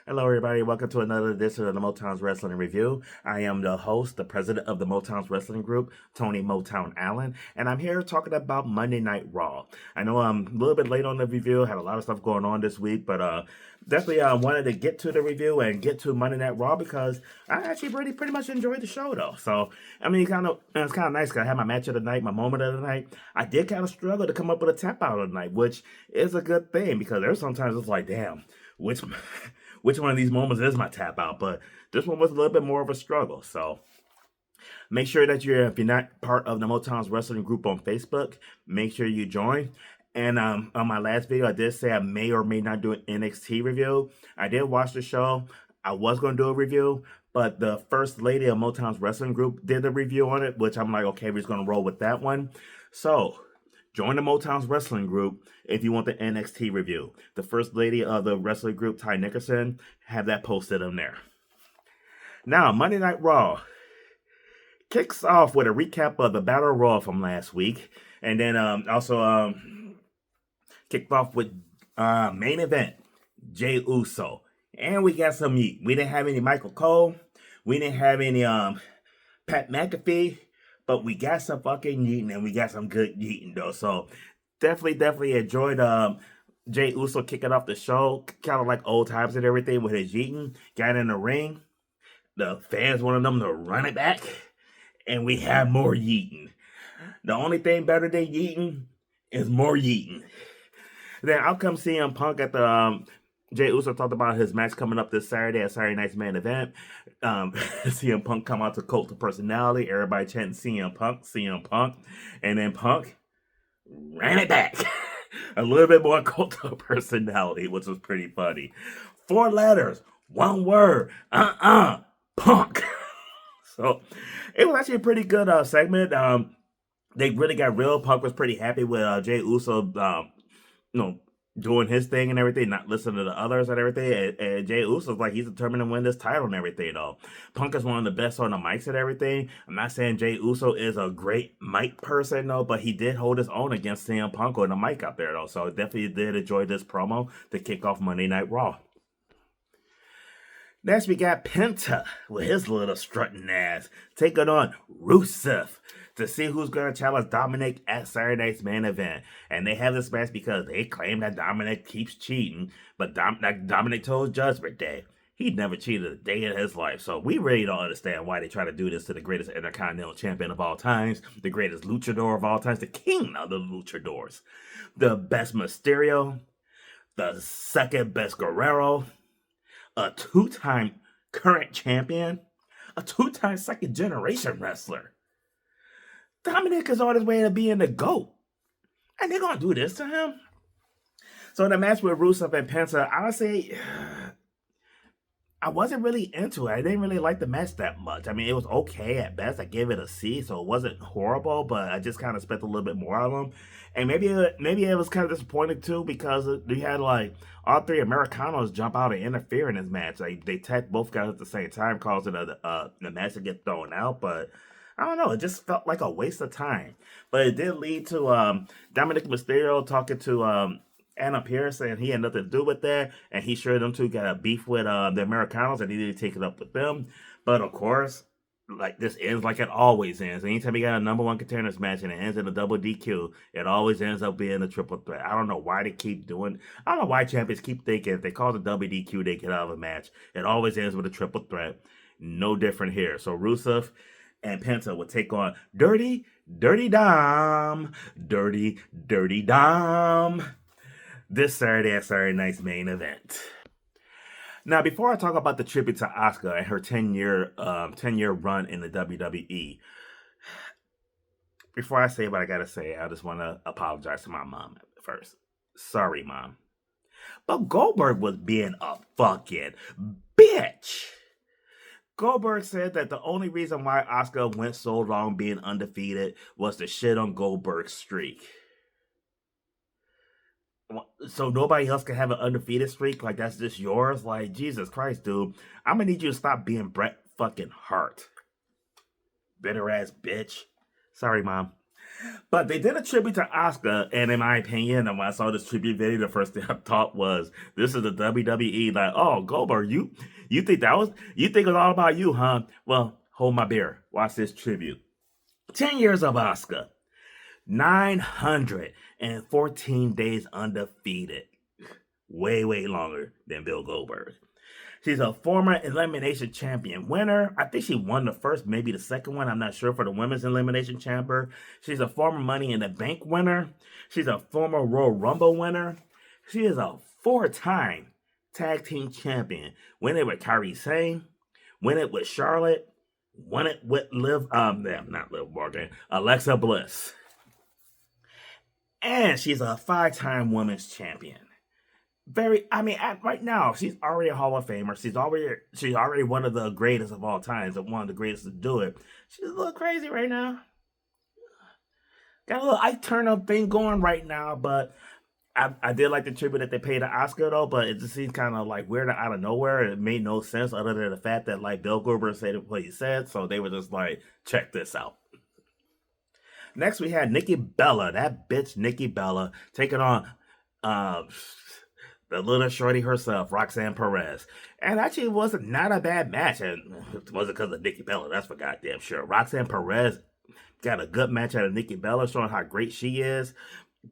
Hello, everybody. Welcome to another edition of the Motown's Wrestling Review. I am the host, the president of the Motown's Wrestling Group, Tony Motown Allen, and I'm here talking about Monday Night Raw. I know I'm a little bit late on the review, had a lot of stuff going on this week, but definitely wanted to get to the review and get to Monday Night Raw because I actually pretty much enjoyed the show, though. So, I mean, it's kind of nice because I had my match of the night, my moment of the night. I did kind of struggle to come up with a tap out of the night, which is a good thing because there's sometimes it's like, damn, which which one of these moments is my tap out, but this one was a little bit more of a struggle. So make sure that if you're not part of the Motown's Wrestling Group on Facebook, make sure you join. And on my last video, I did say I may or may not do an NXT review. I did watch the show. I was going to do a review, but the first lady of Motown's Wrestling Group did a review on it, which I'm like, okay, we're just going to roll with that one. So join the Motown's Wrestling Group if you want the NXT review. The first lady of the wrestling group, Ty Nickerson, have that posted on there. Now, Monday Night Raw kicks off with a recap of the Battle Royal from last week. And then also kicked off with main event, Jey Uso. And we got some meat. We didn't have any Michael Cole. We didn't have any Pat McAfee. But we got some fucking yeeting, and we got some good yeeting, though. So definitely enjoyed Jey Uso kicking off the show, kind of like old times and everything with his yeeting. Got in the ring. The fans wanted them to run it back, and we have more yeeting. The only thing better than yeeting is more yeeting. Then out comes CM Punk at the Jey Uso talked about his match coming up this Saturday at Saturday Night's Main Event. CM Punk come out to Cult of Personality. Everybody chanting CM Punk. And then Punk ran it back. A little bit more Cult of Personality, which was pretty funny. 4 letters, 1 word. Punk. So it was actually a pretty good segment. They really got real. Punk was pretty happy with Jey Uso, doing his thing and everything, not listening to the others and everything. And Jey Uso's like, he's determined to win this title and everything, though. Punk is one of the best on the mics and everything. I'm not saying Jey Uso is a great mic person, though, but he did hold his own against CM Punk on the mic out there, though. So definitely did enjoy this promo to kick off Monday Night Raw. Next, we got Penta with his little strutting ass taking on Rusev to see who's going to challenge Dominic at Saturday Night's Main Event. And they have this match because they claim that Dominic keeps cheating, but Dominic told Judgment Day he'd never cheated a day in his life. So we really don't understand why they try to do this to the greatest Intercontinental Champion of all times, the greatest luchador of all times, the king of the luchadors, the best Mysterio, the second best Guerrero, a 2-time current champion, a 2-time second generation wrestler. Dominic is on his way to being the GOAT. And they're going to do this to him? So in the match with Rusev and Penta, honestly, I wasn't really into it. I didn't really like the match that much. I mean, it was okay at best. I gave it a C, so it wasn't horrible, but I just kind of expected a little bit more of them. And maybe it was kind of disappointing, too, because we had, like, all 3 Americanos jump out and interfere in this match. Like, they attacked both guys at the same time, causing the match to get thrown out, but I don't know. It just felt like a waste of time. But it did lead to Dominic Mysterio talking to Anna Pierce, and he had nothing to do with that. And he sure them two got a beef with the Americanos, and he didn't take it up with them. But of course, like this ends like it always ends. Anytime you got a number 1 contenders match and it ends in a double DQ, it always ends up being a triple threat. I don't know why they keep doing. I don't know why champions keep thinking if they call it a double DQ, they get out of a match. It always ends with a triple threat. No different here. So Rusev and Penta will take on Dirty Dom this Saturday at Saturday Night's Main Event. Now, before I talk about the tribute to Asuka and her 10-year run in the WWE, before I say what I gotta say, I just want to apologize to my mom first. Sorry, Mom. But Goldberg was being a fucking bitch. Goldberg said that the only reason why Asuka went so long being undefeated was to shit on Goldberg's streak. So nobody else can have an undefeated streak? Like, that's just yours? Like, Jesus Christ, dude. I'm gonna need you to stop being Bret fucking Hart. Bitter ass bitch. Sorry, Mom. But they did a tribute to Asuka, and in my opinion, and when I saw this tribute video, the first thing I thought was, "This is the WWE." Like, oh, Goldberg, you think it was all about you, huh? Well, hold my beer. Watch this tribute. 10 years of Asuka, 914 days undefeated, way longer than Bill Goldberg. She's a former Elimination Champion winner. I think she won the first, maybe the second one. I'm not sure for the Women's Elimination Chamber. She's a former Money in the Bank winner. She's a former Royal Rumble winner. She is a 4-time Tag Team Champion. Win it with Kairi Sane. Win it with Charlotte. Won it with not Liv Morgan, Alexa Bliss. And she's a 5-time Women's Champion. Right now, she's already a Hall of Famer. She's already one of the greatest of all times, and one of the greatest to do it. She's a little crazy right now. Got a little Ike Turner thing going right now, but I did like the tribute that they paid to Asuka though, but it just seems kind of like weird out of nowhere. It made no sense other than the fact that like Bill Goldberg said what he said, so they were just like, check this out. Next, we had Nikki Bella, that bitch Nikki Bella, taking on the little shorty herself, Roxanne Perez. And actually, it was not a bad match. And it wasn't because of Nikki Bella, that's for goddamn sure. Roxanne Perez got a good match out of Nikki Bella, showing how great she is.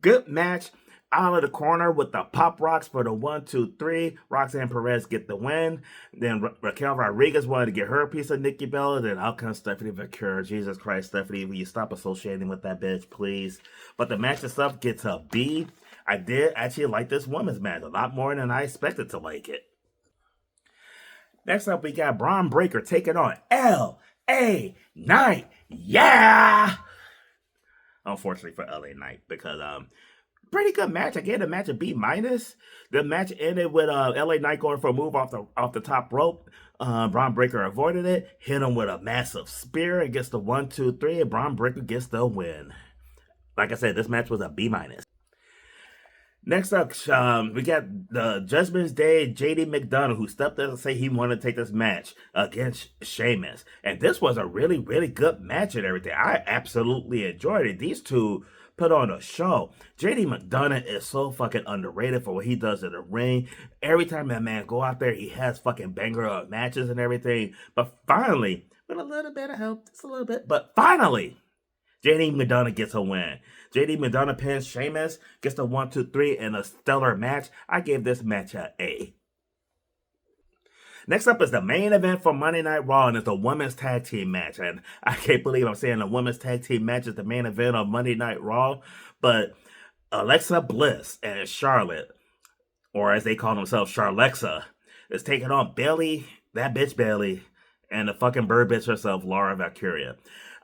Good match. Out of the corner with the pop rocks for the 1, 2, 3. Roxanne Perez get the win. Then Raquel Rodriguez wanted to get her a piece of Nikki Bella. Then out comes Stephanie McCure. Jesus Christ, Stephanie, will you stop associating with that bitch, please? But the match itself gets a B. I did actually like this women's match a lot more than I expected to like it. Next up, we got Braun Breaker taking on L.A. Knight. Yeah! Unfortunately for L.A. Knight, because pretty good match. I gave the match a B minus. The match ended with LA Knight going for a move off the top rope. Braun Breaker avoided it, hit him with a massive spear, and gets the 1, 2, 3, and Braun Breaker gets the win. Like I said, this match was a B minus. Next up, we got the Judgment Day JD McDonough, who stepped up and said he wanted to take this match against Sheamus. And this was a really good match and everything. I absolutely enjoyed it. These two put on a show. JD McDonough is so fucking underrated for what he does in the ring. Every time that man go out there, he has fucking banger matches and everything. But finally, with a little bit of help, just a little bit, but finally, JD McDonough gets a win. JD McDonough pins Sheamus, gets the 1, 2, 3 in a stellar match. I gave this match an A. Next up is the main event for Monday Night Raw, and it's a women's tag team match. And I can't believe I'm saying the women's tag team match is the main event of Monday Night Raw. But Alexa Bliss and Charlotte, or as they call themselves, Charlexa, is taking on Bayley, that bitch Bayley, and the fucking bird bitch herself, Laura Valkyria.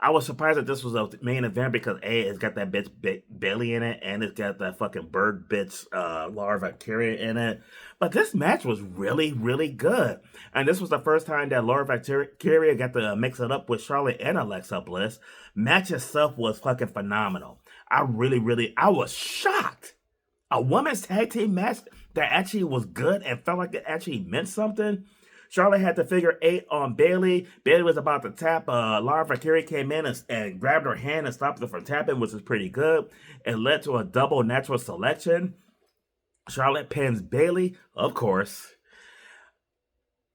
I was surprised that this was a main event because A, it's got that bitch Bayley in it, and it's got that fucking bird bitch Laura Valkyria in it. But this match was really good. And this was the first time that Laura Valkyria got to mix it up with Charlotte and Alexa Bliss. Match itself was fucking phenomenal. I was shocked. A women's tag team match that actually was good and felt like it actually meant something. Charlotte had to figure 8 on Bayley. Bayley was about to tap. Laura Valkyria came in and grabbed her hand and stopped her from tapping, which was pretty good. It led to a double natural selection. Charlotte pins Bayley, of course.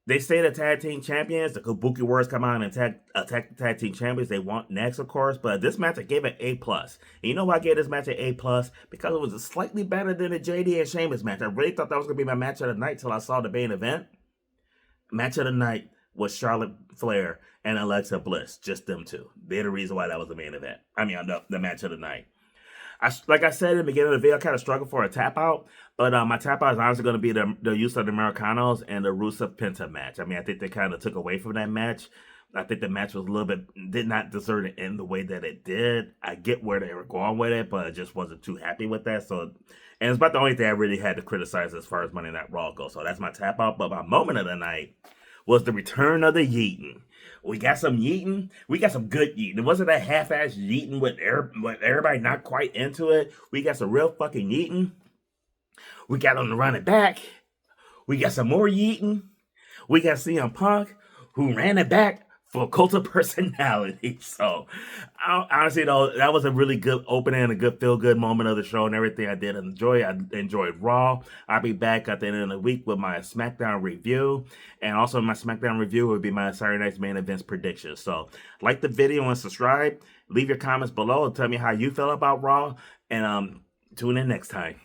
They stay the tag team champions. The Kabuki Warriors come out and attack the tag team champions they want next, of course. But this match, I gave it A+. And you know why I gave this match an A+? Because it was slightly better than the JD and Sheamus match. I really thought that was going to be my match of the night till I saw the main event. Match of the night was Charlotte Flair and Alexa Bliss. Just them two. They're the reason why that was the main event. The match of the night. Like I said in the beginning of the video, I kind of struggled for a tap out. But my tap out is honestly going to be the use of the Americanos and the Rusev Penta match. I think they kind of took away from that match. I think the match was a little bit, did not deserve to end the way that it did. I get where they were going with it, but I just wasn't too happy with that. And it's about the only thing I really had to criticize as far as Monday Night Raw goes. So that's my tap out. But my moment of the night was the return of the yeeting. We got some yeeting. We got some good yeeting. It wasn't that half-ass yeeting with everybody not quite into it. We got some real fucking yeeting. We got them to run it back. We got some more yeeting. We got CM Punk, who ran it back for cult of personality. So, honestly, though, that was a really good opening and a good feel good moment of the show and everything. I did enjoy. I enjoyed Raw. I'll be back at the end of the week with my SmackDown review, and also my SmackDown review would be my Saturday Night's Main Events predictions. So, like the video and subscribe. Leave your comments below and tell me how you feel about Raw, and tune in next time.